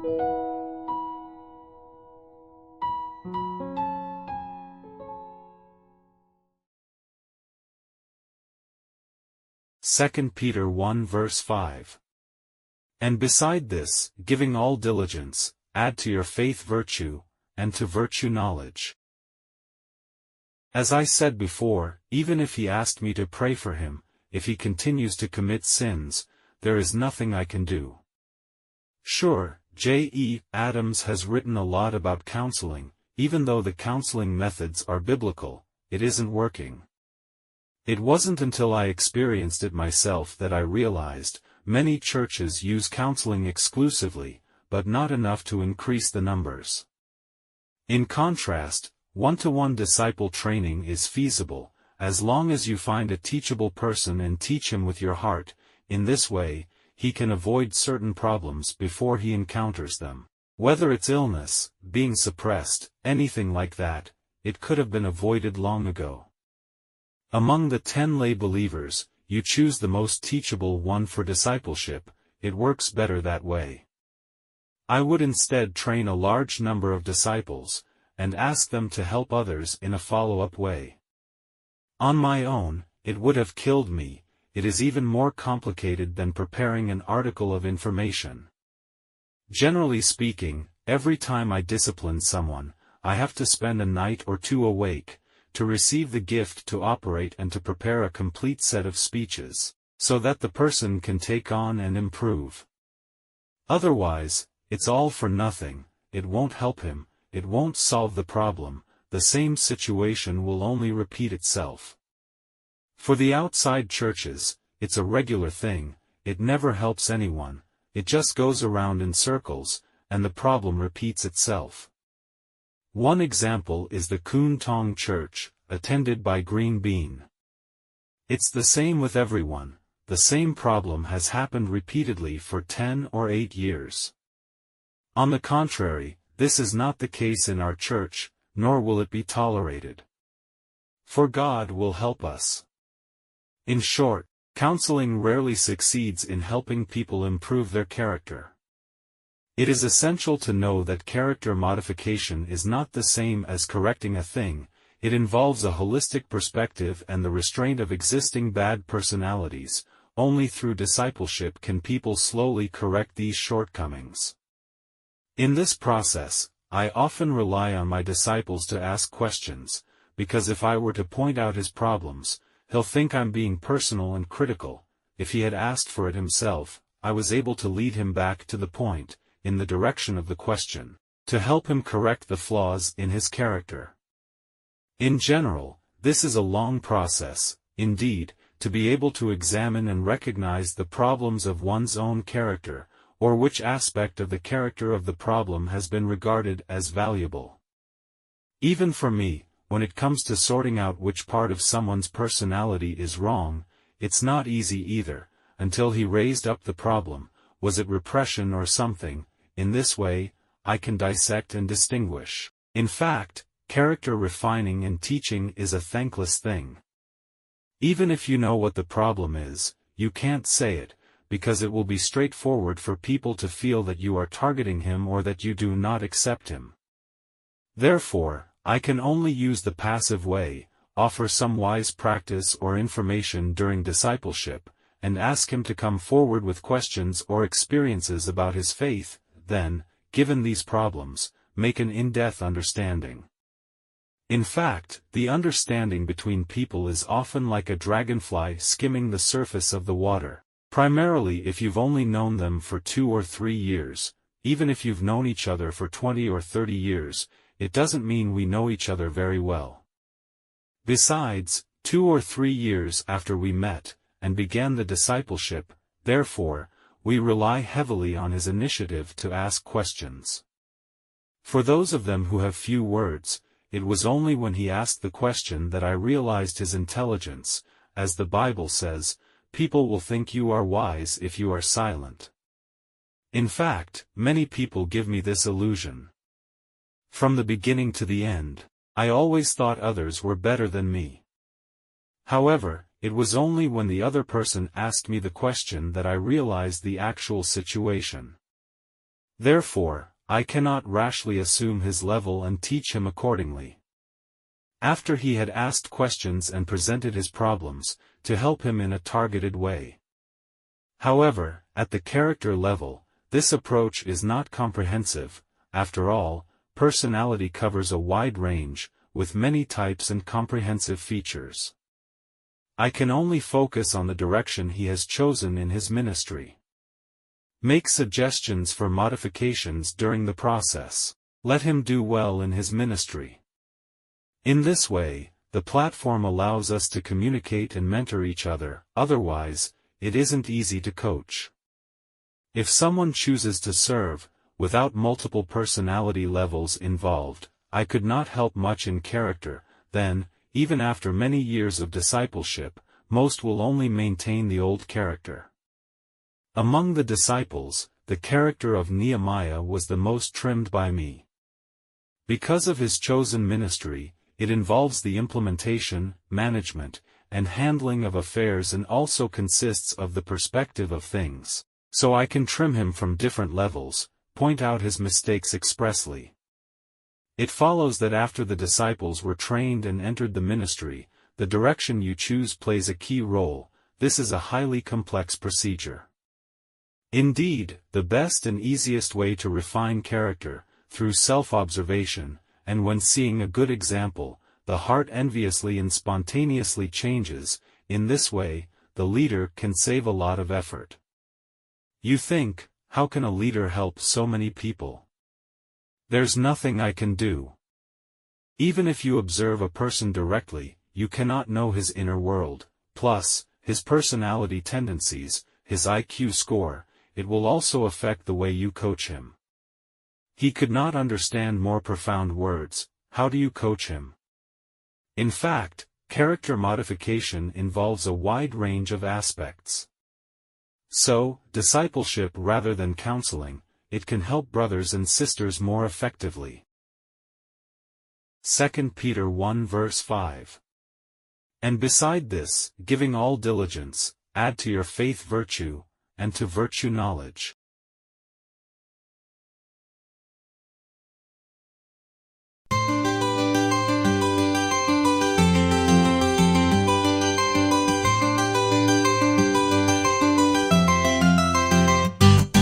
2 Peter 1 verse 5. And beside this, giving all diligence, add to your faith virtue, and to virtue knowledge. As I said before, even if he asked me to pray for him, if he continues to commit sins, there is nothing I can do. Sure, J.E. Adams has written a lot about counseling. Even though the counseling methods are biblical, it isn't working. It wasn't until I experienced it myself that I realized, many churches use counseling exclusively, but not enough to increase the numbers. In contrast, one-to-one disciple training is feasible, as long as you find a teachable person and teach him with your heart. In this way, he can avoid certain problems before he encounters them. Whether it's illness, being suppressed, anything like that, it could have been avoided long ago. Among the 10 lay believers, you choose the most teachable one for discipleship. It works better that way. I would instead train a large number of disciples, and ask them to help others in a follow-up way. On my own, it would have killed me. It is even more complicated than preparing an article of information. Generally speaking, every time I discipline someone, I have to spend a night or two awake, to receive the gift to operate and to prepare a complete set of speeches, so that the person can take on and improve. Otherwise, it's all for nothing. It won't help him, it won't solve the problem, the same situation will only repeat itself. For the outside churches, it's a regular thing, it never helps anyone, it just goes around in circles, and the problem repeats itself. One example is the Kun Tong Church, attended by Green Bean. It's the same with everyone, the same problem has happened repeatedly for 10 or 8 years. On the contrary, this is not the case in our church, nor will it be tolerated. For God will help us. In short, counseling rarely succeeds in helping people improve their character. It is essential to know that character modification is not the same as correcting a thing. It involves a holistic perspective and the restraint of existing bad personalities. Only through discipleship can people slowly correct these shortcomings. In this process, I often rely on my disciples to ask questions, because if I were to point out his problems, he'll think I'm being personal and critical. If he had asked for it himself, I was able to lead him back to the point, in the direction of the question, to help him correct the flaws in his character. In general, this is a long process, indeed, to be able to examine and recognize the problems of one's own character, or which aspect of the character of the problem has been regarded as valuable. Even for me, when it comes to sorting out which part of someone's personality is wrong, it's not easy either. Until he raised up the problem, was it repression or something? In this way, I can dissect and distinguish. In fact, character refining and teaching is a thankless thing. Even if you know what the problem is, you can't say it, because it will be straightforward for people to feel that you are targeting him or that you do not accept him. Therefore, I can only use the passive way, offer some wise practice or information during discipleship, and ask him to come forward with questions or experiences about his faith, then, given these problems, make an in-depth understanding. In fact, the understanding between people is often like a dragonfly skimming the surface of the water, primarily if you've only known them for 2 or 3 years. Even if you've known each other for 20 or 30 years, it doesn't mean we know each other very well. Besides, 2 or 3 years after we met, and began the discipleship, therefore, we rely heavily on his initiative to ask questions. For those of them who have few words, it was only when he asked the question that I realized his intelligence. As the Bible says, people will think you are wise if you are silent. In fact, many people give me this illusion. From the beginning to the end, I always thought others were better than me. However, it was only when the other person asked me the question that I realized the actual situation. Therefore, I cannot rashly assume his level and teach him accordingly. After he had asked questions and presented his problems, to help him in a targeted way. However, at the character level, this approach is not comprehensive. After all, personality covers a wide range, with many types and comprehensive features. I can only focus on the direction he has chosen in his ministry. Make suggestions for modifications during the process. Let him do well in his ministry. In this way, the platform allows us to communicate and mentor each other, otherwise, it isn't easy to coach. If someone chooses to serve, without multiple personality levels involved, I could not help much in character, then, even after many years of discipleship, most will only maintain the old character. Among the disciples, the character of Nehemiah was the most trimmed by me. Because of his chosen ministry, it involves the implementation, management, and handling of affairs and also consists of the perspective of things, so I can trim him from different levels, point out his mistakes expressly. It follows that after the disciples were trained and entered the ministry, the direction you choose plays a key role. This is a highly complex procedure. Indeed, the best and easiest way to refine character, through self-observation, and when seeing a good example, the heart enviously and spontaneously changes. In this way, the leader can save a lot of effort. You think, how can a leader help so many people? There's nothing I can do. Even if you observe a person directly, you cannot know his inner world, plus, his personality tendencies, his IQ score. It will also affect the way you coach him. He could not understand more profound words. How do you coach him? In fact, character modification involves a wide range of aspects. So, discipleship rather than counseling, it can help brothers and sisters more effectively. 2 Peter 1 verse 5. And beside this, giving all diligence, add to your faith virtue, and to virtue knowledge.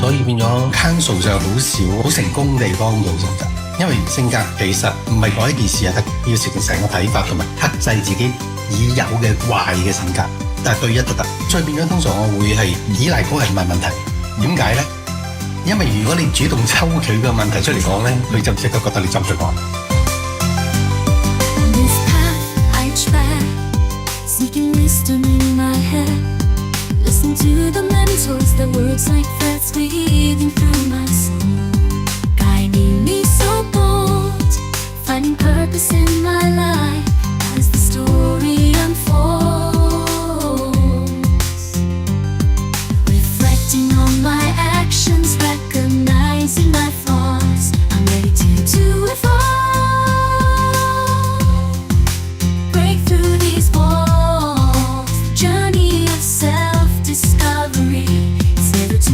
所以變咗 counsel 就好少好成功地幫到性格，因為性格其實唔係改一件事啊，得要成個睇法同埋克制自己已有嘅壞嘅性格，但係對一就得。所以變咗通常我會係依賴嗰個人問問題，點解咧？因為如果你主動抽佢個問題出嚟講咧，佢就即刻覺得你針對我。To the mentors, the words like threads weaving through my soul, guiding me so bold, finding purpose in my life as the story unfolds, reflecting on my actions, recognizing my flaws, I'm ready to evolve, break through these walls, journey of self-discovery, it's never too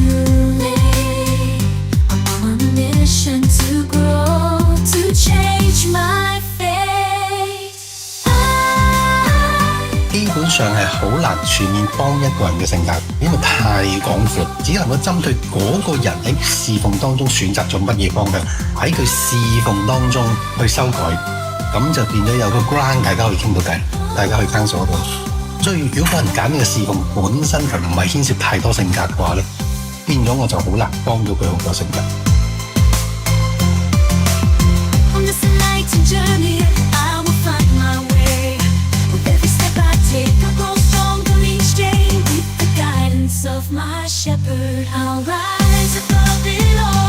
late, I'm on a mission to grow, to change my fate. 基本上係好難全面幫一個人嘅性格，因為太廣闊，只能夠針對嗰個人喺侍奉當中選擇咗乜嘢方向，喺佢侍奉當中去修改，咁就變咗有個 ground 大家可以傾到偈，大家可以傾數到。所以如果個人揀呢個侍奉本身佢唔係牽涉太多性格嘅話咧，變咗我就好難幫到佢好多性格。On this enlightened journey, I will find my way. With every step I take, I'll grow stronger each day. With the guidance of my shepherd, I'll rise above it all.